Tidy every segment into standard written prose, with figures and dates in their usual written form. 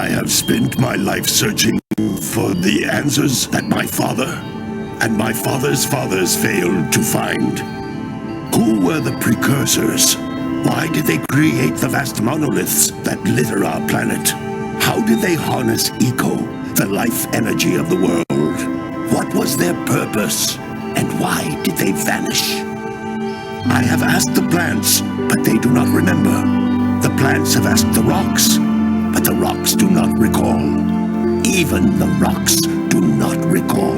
I have spent my life searching for the answers that my father and my father's fathers failed to find. Who were the Precursors? Why did they create the vast monoliths that litter our planet? How did they harness eco, the life energy of the world? What was their purpose? And why did they vanish? I have asked the plants, but they do not remember. The plants have asked the rocks, but the rocks do not recall. Even the rocks do not recall.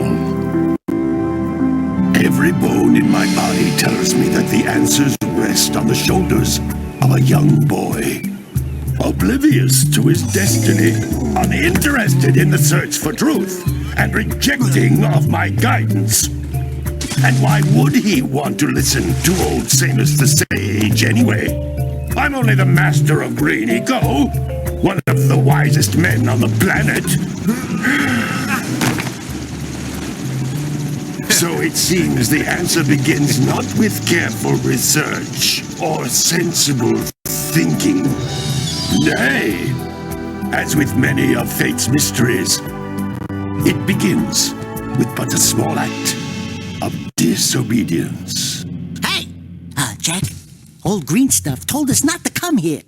Every bone in my body tells me that the answers rest on the shoulders of a young boy. Oblivious to his destiny, uninterested in the search for truth, and rejecting of my guidance. And why would he want to listen to old Samus the Sage anyway? I'm only the master of green eco, one of the wisest men on the planet. So it seems the answer begins not with careful research or sensible thinking. Nay, as with many of fate's mysteries, it begins with but a small act of disobedience. Hey! Jack, old green stuff told us not to come here.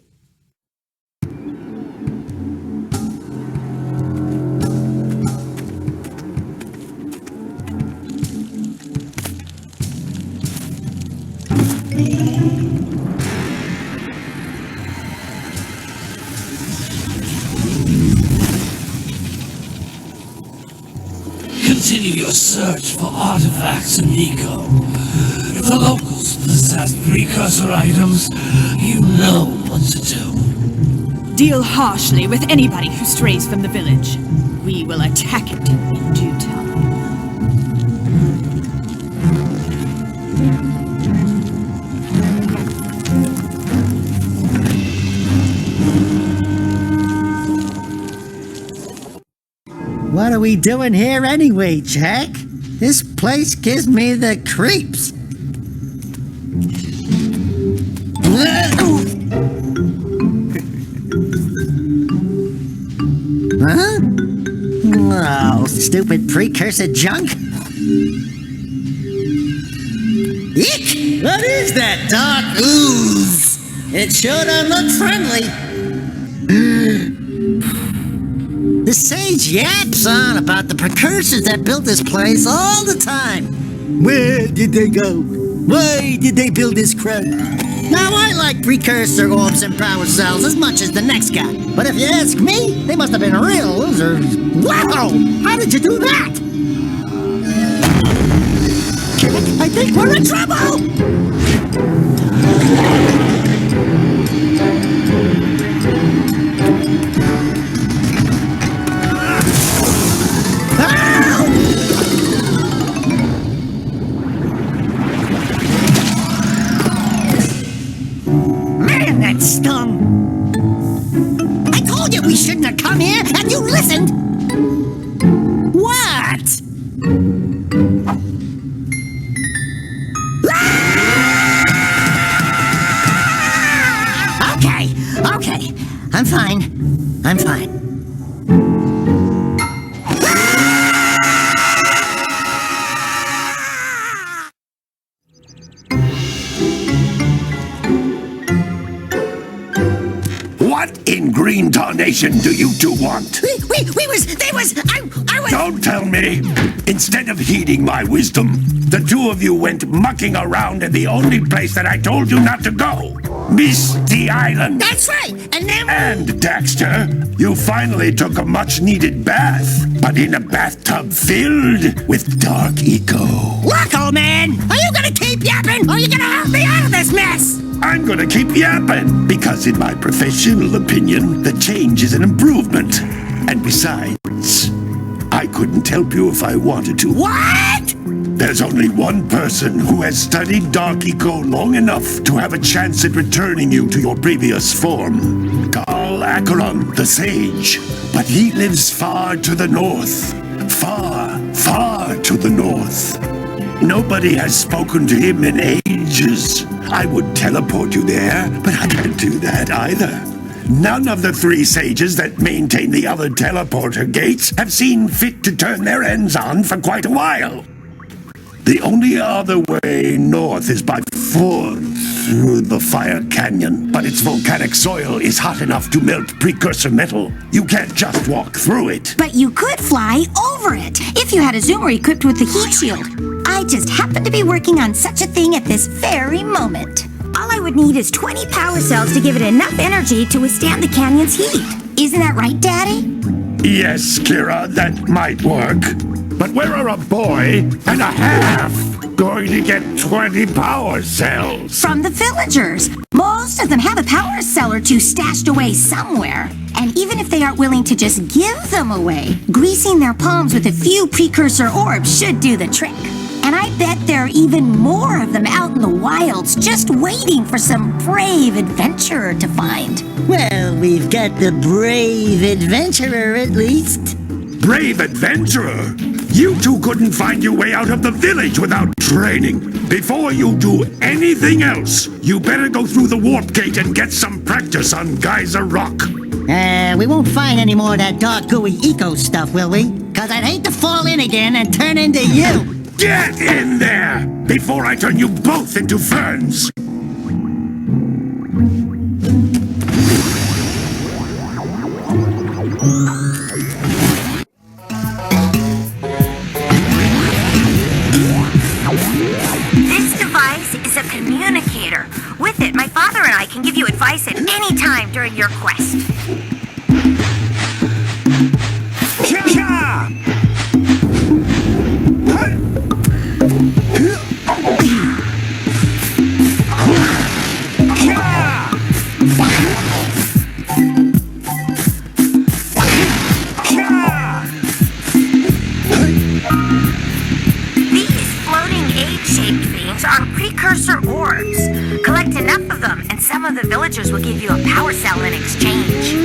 Continue your search for artifacts in Nico. If the locals possess precursor items, you know what to do. Deal harshly with anybody who strays from the village. We will attack it in due time. What are we doing here anyway, Jack? This place gives me the creeps. Huh? Oh, stupid precursor junk. Eek! What is that dark ooze? It sure don't look friendly. The sage yaps on about the precursors that built this place all the time. Where did they go? Why did they build this crap? Now, I like precursor orbs and power cells as much as the next guy. But if you ask me, they must have been real losers. Wow! How did you do that? I think we're in trouble! That stung. I told you we shouldn't have come here, and you listened. What? Okay. I'm fine. What in green tarnation do you two want? I was... Don't tell me! Instead of heeding my wisdom, the two of you went mucking around in the only place that I told you not to go! Misty Island! That's right! And Daxter, you finally took a much-needed bath, but in a bathtub filled with dark eco. Look, old man! Are you gonna keep yapping, or are you gonna help me out of this mess? I'm gonna keep yapping, because in my professional opinion, the change is an improvement. And besides, I couldn't help you if I wanted to. What? There's only one person who has studied Dark Eco long enough to have a chance at returning you to your previous form. Carl Acheron, the Sage. But he lives far to the north. Far, far to the north. Nobody has spoken to him in ages. I would teleport you there, but I can't do that either. None of the three sages that maintain the other teleporter gates have seen fit to turn their ends on for quite a while. The only other way north is by foot through the Fire Canyon, but its volcanic soil is hot enough to melt precursor metal. You can't just walk through it. But you could fly over it if you had a zoomer equipped with the heat shield. I just happen to be working on such a thing at this very moment. All I would need is 20 power cells to give it enough energy to withstand the canyon's heat. Isn't that right, Daddy? Yes, Kira, that might work. But where are a boy and a half going to get 20 power cells? From the villagers. Most of them have a power cell or two stashed away somewhere. And even if they aren't willing to just give them away, greasing their palms with a few precursor orbs should do the trick. And I bet there are even more of them out in the wilds just waiting for some brave adventurer to find. Well, we've got the brave adventurer at least. Brave adventurer? You two couldn't find your way out of the village without training. Before you do anything else, you better go through the warp gate and get some practice on Geyser Rock. We won't find any more of that dark gooey eco stuff, will we? 'Cause I'd hate to fall in again and turn into you. Get in there before I turn you both into ferns. This device is a communicator. With it, my father and I can give you advice at any time during your quest. Are precursor orbs. Collect enough of them, and some of the villagers will give you a power cell in exchange.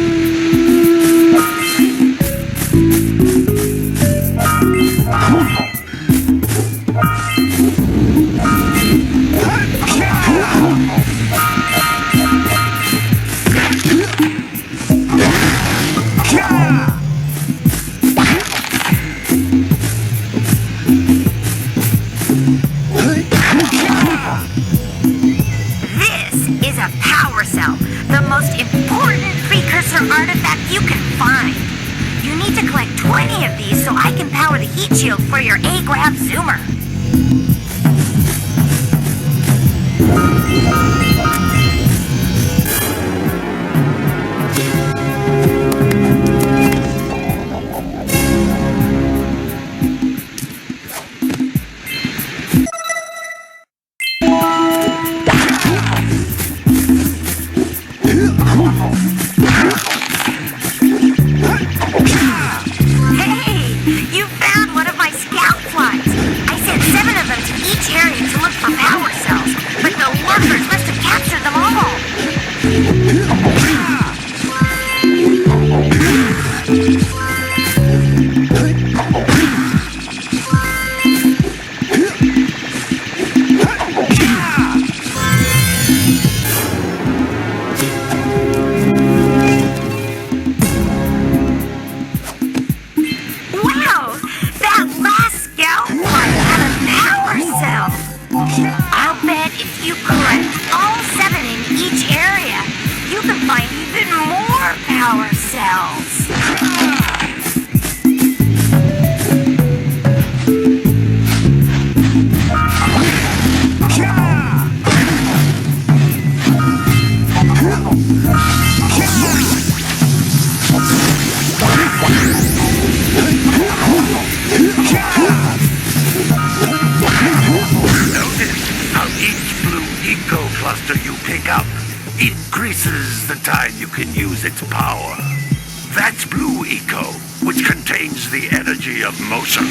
Artifact you can find. You need to collect 20 of these so I can power the heat shield for your A-Grab zoomer. Increases the time you can use its power. That's Blue Eco, which contains the energy of motion.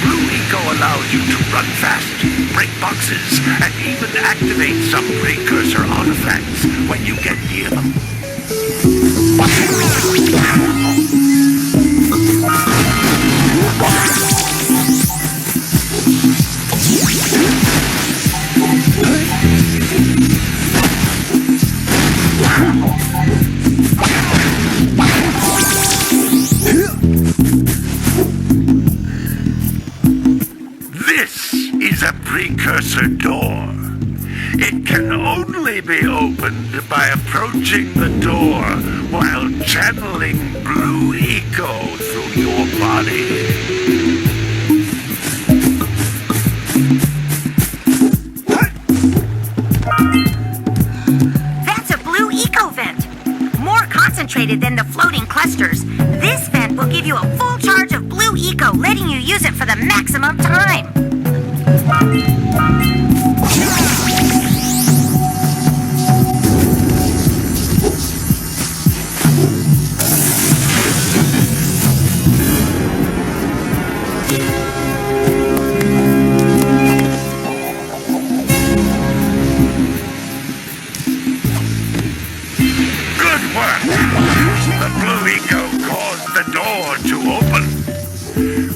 Blue Eco allows you to run fast, break boxes, and even activate some precursor artifacts when you get near them. precursor door. It can only be opened by approaching the door while channeling blue eco through your body. That's a blue eco vent. More concentrated than the floating clusters. This vent will give you a full charge of blue eco, letting you use it for the maximum time. The blue eco caused the door to open.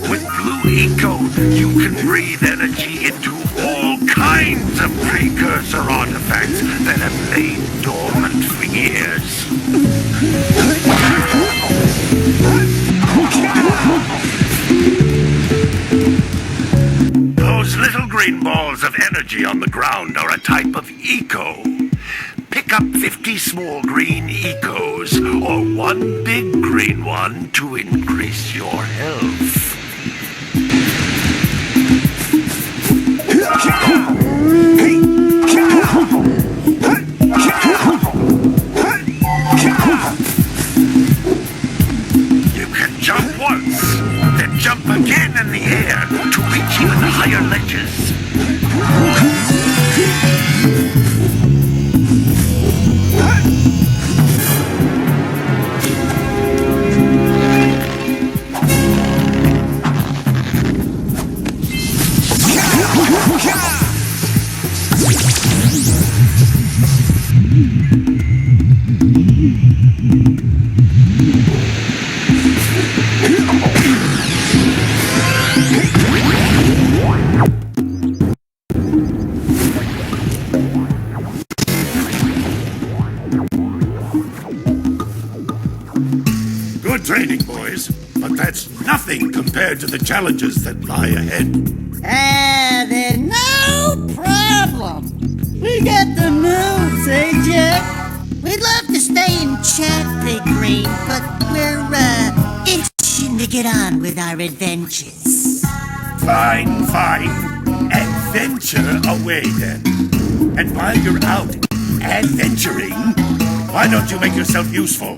With blue eco, you can breathe energy into all kinds of precursor artifacts that have lain dormant for years. Those little green balls of energy on the ground are a type of eco. Pick up 50 small green ecos, or one big green one to increase your health. You can jump once, then jump again in the air to reach even higher ledges. Good training, boys, but that's nothing compared to the challenges that lie ahead. Then no problem. We got the moves, eh, Jack? We'd love to stay and chat, Big Green, but we're, itching to get on with our adventures. Fine, fine. Adventure away, then. And while you're out adventuring, why don't you make yourself useful?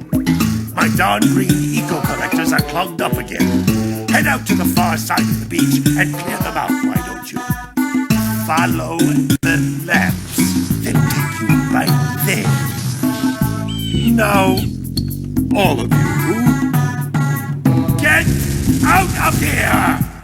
My darn green eco collectors are clogged up again. Head out to the far side of the beach and clear them out, why don't you? Follow the lamps. They'll take you right there. Now, all of you, get out of here!